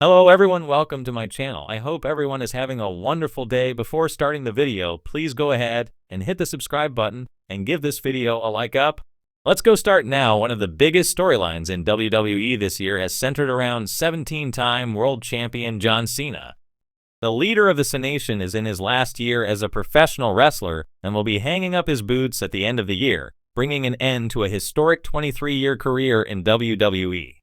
Hello everyone, welcome to my channel. I hope everyone is having a wonderful day. Before starting the video, please go ahead and hit the subscribe button and give this video a like up. Let's go start now. One of the biggest storylines in WWE this year has centered around 17-time world champion John Cena. The leader of the Cenation is in his last year as a professional wrestler and will be hanging up his boots at the end of the year, bringing an end to a historic 23-year career in WWE.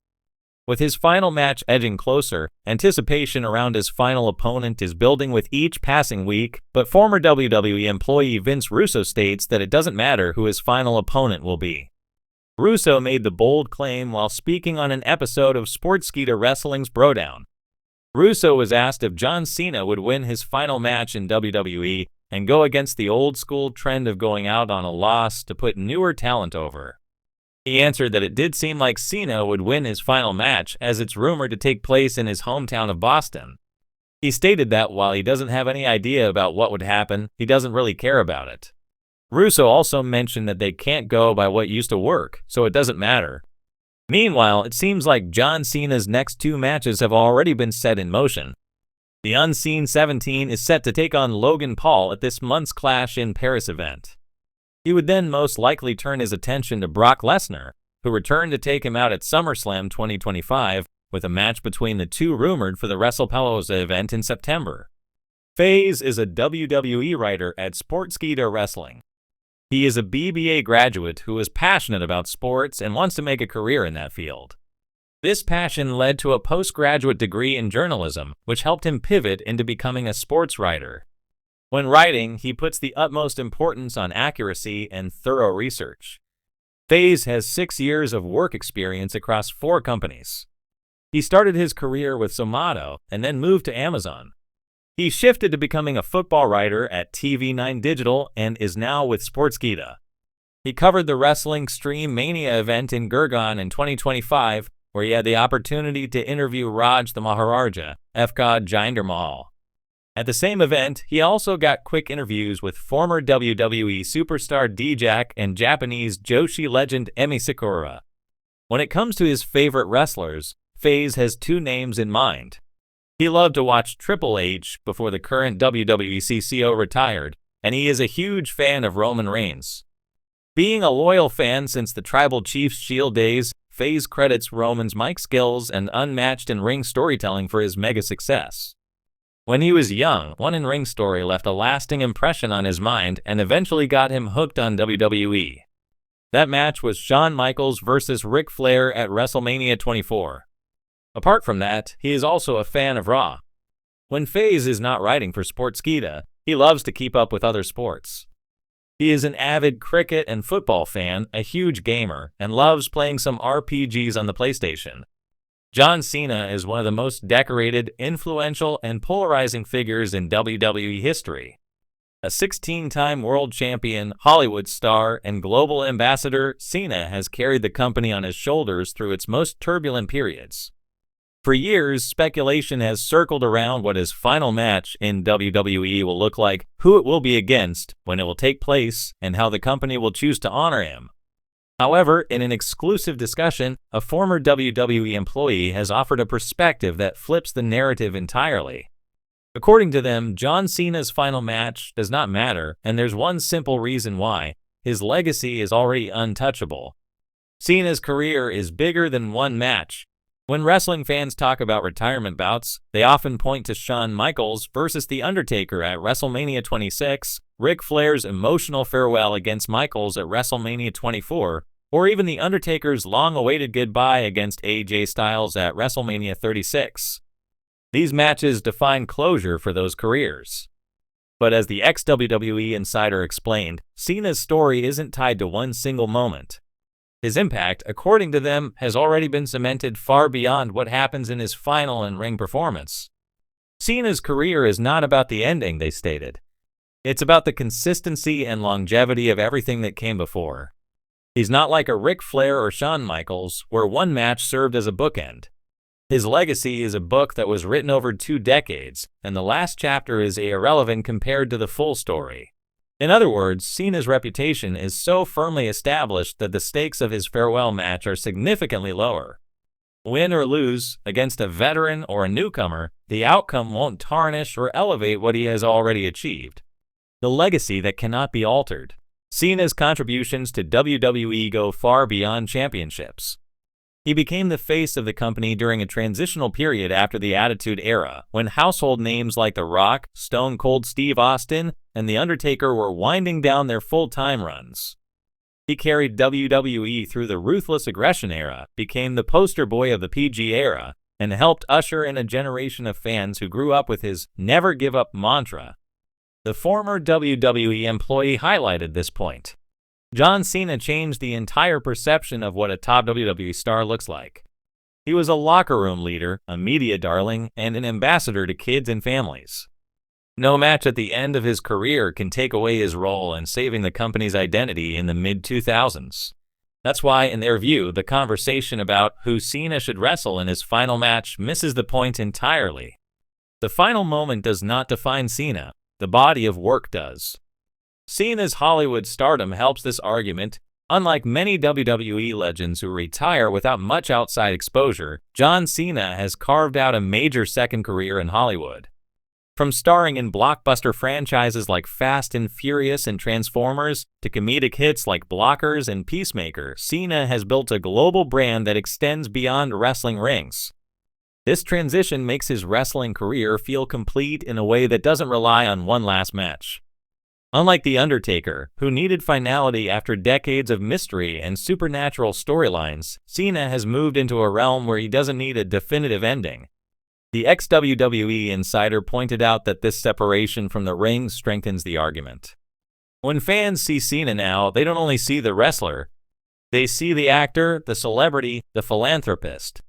With his final match edging closer, anticipation around his final opponent is building with each passing week, but former WWE employee Vince Russo states that it doesn't matter who his final opponent will be. Russo made the bold claim while speaking on an episode of Sportskeeda Wrestling's Brodown. Russo was asked if John Cena would win his final match in WWE and go against the old-school trend of going out on a loss to put newer talent over. He answered that it did seem like Cena would win his final match, as it's rumored to take place in his hometown of Boston. He stated that while he doesn't have any idea about what would happen, he doesn't really care about it. Russo also mentioned that they can't go by what used to work, so it doesn't matter. Meanwhile, it seems like John Cena's next two matches have already been set in motion. The Unseen 17 is set to take on Logan Paul at this month's Clash in Paris event. He would then most likely turn his attention to Brock Lesnar, who returned to take him out at SummerSlam 2025, with a match between the two rumored for the WrestlePalooza event in September. FaZe is a WWE writer at Sportskeeda Wrestling. He is a BBA graduate who is passionate about sports and wants to make a career in that field. This passion led to a postgraduate degree in journalism, which helped him pivot into becoming a sports writer. When writing, he puts the utmost importance on accuracy and thorough research. FaZe has 6 years of work experience across 4 companies. He started his career with Zomato and then moved to Amazon. He shifted to becoming a football writer at TV9 Digital and is now with Sportskeeda. He covered the Wrestling Stream Mania event in Gurgaon in 2025, where he had the opportunity to interview Raj the Maharaja, F-God Jinder Mahal. At the same event, he also got quick interviews with former WWE superstar Dijak and Japanese Joshi legend Emi Sakura. When it comes to his favorite wrestlers, FaZe has 2 names in mind. He loved to watch Triple H before the current WWE CCO retired, and he is a huge fan of Roman Reigns. Being a loyal fan since the Tribal Chiefs Shield days, FaZe credits Roman's mic skills and unmatched in-ring storytelling for his mega success. When he was young, one in-ring story left a lasting impression on his mind and eventually got him hooked on WWE. That match was Shawn Michaels versus Ric Flair at WrestleMania 24. Apart from that, he is also a fan of Raw. When FaZe is not writing for Sportskeeda, he loves to keep up with other sports. He is an avid cricket and football fan, a huge gamer, and loves playing some RPGs on the PlayStation. John Cena is one of the most decorated, influential, and polarizing figures in WWE history. A 16-time world champion, Hollywood star, and global ambassador, Cena has carried the company on his shoulders through its most turbulent periods. For years, speculation has circled around what his final match in WWE will look like, who it will be against, when it will take place, and how the company will choose to honor him. However, in an exclusive discussion, a former WWE employee has offered a perspective that flips the narrative entirely. According to them, John Cena's final match does not matter, and there's one simple reason why: his legacy is already untouchable. Cena's career is bigger than one match. When wrestling fans talk about retirement bouts, they often point to Shawn Michaels versus The Undertaker at WrestleMania 26, Ric Flair's emotional farewell against Michaels at WrestleMania 24, or even The Undertaker's long-awaited goodbye against AJ Styles at WrestleMania 36. These matches define closure for those careers. But as the ex-WWE insider explained, Cena's story isn't tied to one single moment. His impact, according to them, has already been cemented far beyond what happens in his final in-ring performance. Cena's career is not about the ending, they stated. It's about the consistency and longevity of everything that came before. He's not like a Ric Flair or Shawn Michaels, where one match served as a bookend. His legacy is a book that was written over 2 decades, and the last chapter is irrelevant compared to the full story. In other words, Cena's reputation is so firmly established that the stakes of his farewell match are significantly lower. Win or lose against a veteran or a newcomer, the outcome won't tarnish or elevate what he has already achieved. The legacy that cannot be altered. Cena's contributions to WWE go far beyond championships. He became the face of the company during a transitional period after the Attitude Era, when household names like The Rock, Stone Cold Steve Austin, and The Undertaker were winding down their full-time runs. He carried WWE through the Ruthless Aggression Era, became the poster boy of the PG Era, and helped usher in a generation of fans who grew up with his never give up mantra. The former WWE employee highlighted this point. John Cena changed the entire perception of what a top WWE star looks like. He was a locker room leader, a media darling, and an ambassador to kids and families. No match at the end of his career can take away his role in saving the company's identity in the mid-2000s. That's why, in their view, the conversation about who Cena should wrestle in his final match misses the point entirely. The final moment does not define Cena, the body of work does. Cena's Hollywood stardom helps this argument. Unlike many WWE legends who retire without much outside exposure, John Cena has carved out a major second career in Hollywood. From starring in blockbuster franchises like Fast and Furious and Transformers, to comedic hits like Blockers and Peacemaker, Cena has built a global brand that extends beyond wrestling rings. This transition makes his wrestling career feel complete in a way that doesn't rely on one last match. Unlike The Undertaker, who needed finality after decades of mystery and supernatural storylines, Cena has moved into a realm where he doesn't need a definitive ending. The ex-WWE insider pointed out that this separation from the ring strengthens the argument. When fans see Cena now, they don't only see the wrestler. They see the actor, the celebrity, the philanthropist.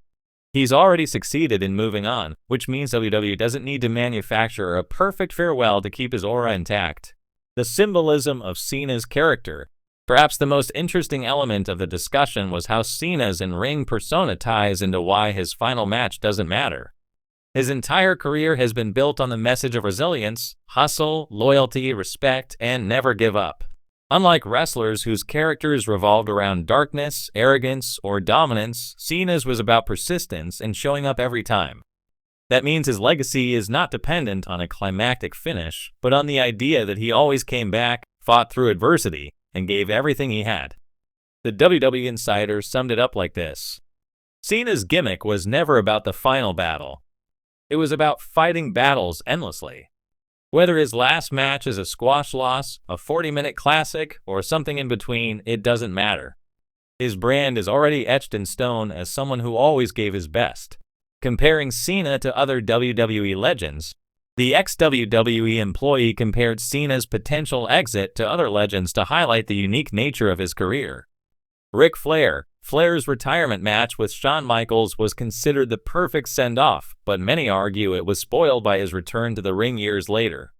He's already succeeded in moving on, which means WWE doesn't need to manufacture a perfect farewell to keep his aura intact. The symbolism of Cena's character. Perhaps the most interesting element of the discussion was how Cena's in-ring persona ties into why his final match doesn't matter. His entire career has been built on the message of resilience, hustle, loyalty, respect, and never give up. Unlike wrestlers whose characters revolved around darkness, arrogance, or dominance, Cena's was about persistence and showing up every time. That means his legacy is not dependent on a climactic finish, but on the idea that he always came back, fought through adversity, and gave everything he had. The WWE insider summed it up like this. Cena's gimmick was never about the final battle. It was about fighting battles endlessly. Whether his last match is a squash loss, a 40-minute classic, or something in between, it doesn't matter. His brand is already etched in stone as someone who always gave his best. Comparing Cena to other WWE legends, the ex-WWE employee compared Cena's potential exit to other legends to highlight the unique nature of his career. Ric Flair. Flair's retirement match with Shawn Michaels was considered the perfect send-off, but many argue it was spoiled by his return to the ring years later.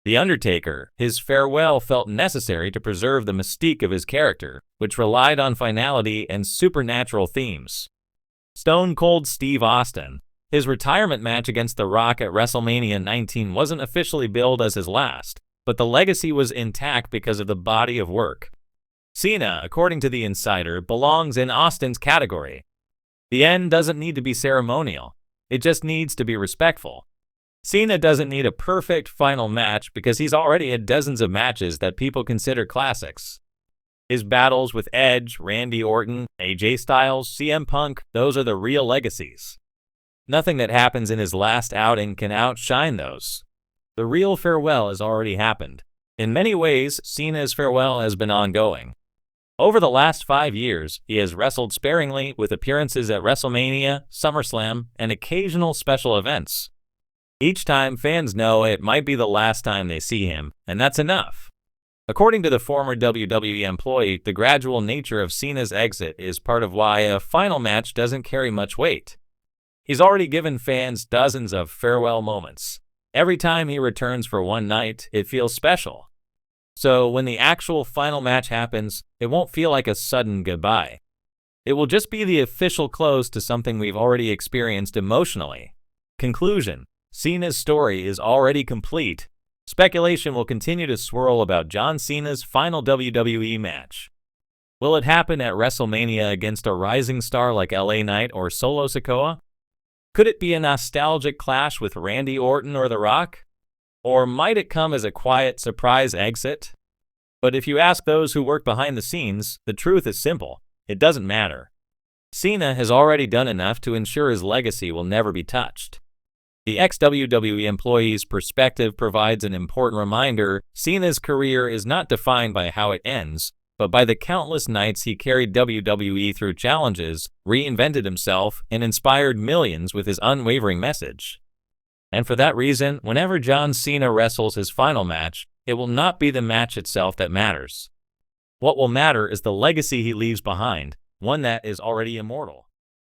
The Undertaker. His farewell felt necessary to preserve the mystique of his character, which relied on finality and supernatural themes. Stone Cold Steve Austin. His retirement match against The Rock at WrestleMania 19 wasn't officially billed as his last, but the legacy was intact because of the body of work. Cena, according to the insider, belongs in Austin's category. The end doesn't need to be ceremonial. It just needs to be respectful. Cena doesn't need a perfect final match because he's already had dozens of matches that people consider classics. His battles with Edge, Randy Orton, AJ Styles, CM Punk, those are the real legacies. Nothing that happens in his last outing can outshine those. The real farewell has already happened. In many ways, Cena's farewell has been ongoing. Over the last 5 years, he has wrestled sparingly with appearances at WrestleMania, SummerSlam, and occasional special events. Each time, fans know it might be the last time they see him, and that's enough. According to the former WWE employee, the gradual nature of Cena's exit is part of why a final match doesn't carry much weight. He's already given fans dozens of farewell moments. Every time he returns for one night, it feels special. So when the actual final match happens, it won't feel like a sudden goodbye. It will just be the official close to something we've already experienced emotionally. Conclusion. Cena's story is already complete. Speculation will continue to swirl about John Cena's final WWE match. Will it happen at WrestleMania against a rising star like LA Knight or Solo Sikoa? Could it be a nostalgic clash with Randy Orton or The Rock? Or might it come as a quiet surprise exit? But if you ask those who work behind the scenes, the truth is simple. It doesn't matter. Cena has already done enough to ensure his legacy will never be touched. The ex-WWE employee's perspective provides an important reminder: Cena's career is not defined by how it ends, but by the countless nights he carried WWE through challenges, reinvented himself, and inspired millions with his unwavering message. And for that reason, whenever John Cena wrestles his final match, it will not be the match itself that matters. What will matter is the legacy he leaves behind, one that is already immortal.